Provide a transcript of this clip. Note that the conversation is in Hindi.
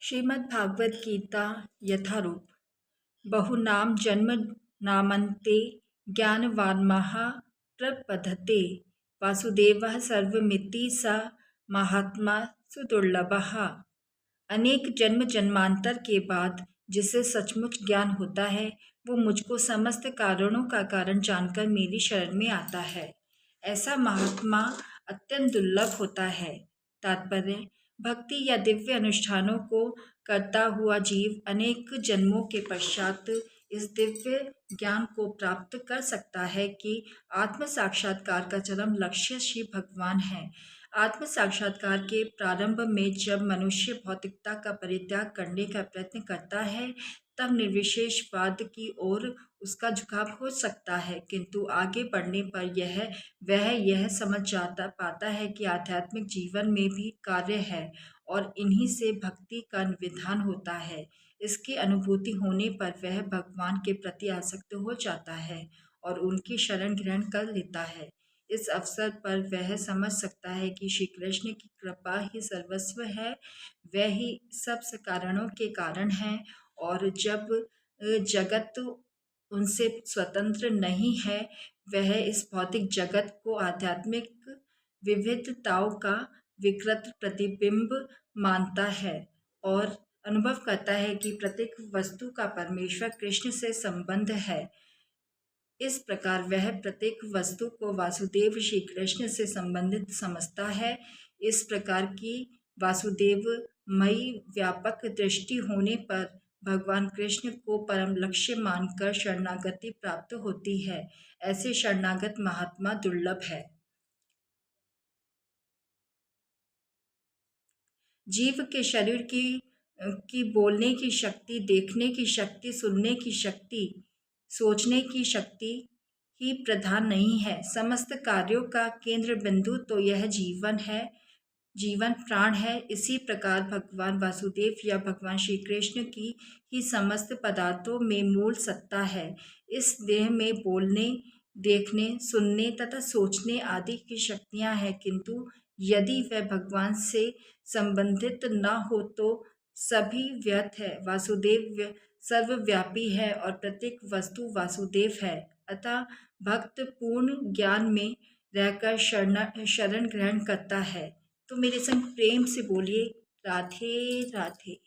श्रीमद्भागवत गीता यथारूप। बहुनाम जन्म नामन्ते ज्ञानवान्मः प्रपद्यते वासुदेवः सर्वमिति स महात्मा सुदुर्लभः। अनेक जन्म जन्मांतर के बाद जिसे सचमुच ज्ञान होता है वो मुझको समस्त कारणों का कारण जानकर मेरी शरण में आता है। ऐसा महात्मा अत्यंत दुर्लभ होता है। तात्पर्य, भक्ति या दिव्य अनुष्ठानों को करता हुआ जीव अनेक जन्मों के पश्चात इस दिव्य ज्ञान को प्राप्त कर सकता है कि आत्म साक्षात्कार का चरम लक्ष्य श्री भगवान है। आत्म साक्षात्कार के प्रारंभ में जब मनुष्य भौतिकता का परित्याग करने का प्रयत्न करता है तब निर्विशेषवाद की ओर उसका झुकाव हो सकता है, किंतु आगे बढ़ने पर वह यह समझ पाता है कि आध्यात्मिक जीवन में भी कार्य है और इन्हीं से भक्ति का विधान होता है। इसकी अनुभूति होने पर वह भगवान के प्रति आसक्त हो जाता है और उनकी शरण ग्रहण कर लेता है। इस अवसर पर वह समझ सकता है कि श्री कृष्ण की कृपा ही सर्वस्व है, वह ही सब कारणों के कारण हैं और जब जगत उनसे स्वतंत्र नहीं है, वह इस भौतिक जगत को आध्यात्मिक विविधताओं का विकृत प्रतिबिंब मानता है और अनुभव करता है कि प्रत्येक वस्तु का परमेश्वर कृष्ण से संबंध है। इस प्रकार वह प्रत्येक वस्तु को वासुदेव श्री कृष्ण से संबंधित समझता है। इस प्रकार की वासुदेवमयी व्यापक दृष्टि होने पर भगवान कृष्ण को परम लक्ष्य मानकर शरणागति प्राप्त होती है। ऐसे शरणागत महात्मा दुर्लभ है। जीव के शरीर की बोलने की शक्ति, देखने की शक्ति, सुनने की शक्ति, सोचने की शक्ति ही प्रधान नहीं है। समस्त कार्यों का केंद्र बिंदु तो यह जीवन है, जीवन प्राण है। इसी प्रकार भगवान वासुदेव या भगवान श्री कृष्ण की ही समस्त पदार्थों में मूल सत्ता है। इस देह में बोलने, देखने, सुनने तथा सोचने आदि की शक्तियां हैं, किंतु यदि वह भगवान से संबंधित न हो तो सभी व्यर्थ है। वासुदेव सर्वव्यापी है और प्रत्येक वस्तु वासुदेव है। अतः भक्त पूर्ण ज्ञान में रहकर शरण ग्रहण करता है। तो मेरे संग प्रेम से बोलिए, राधे राधे।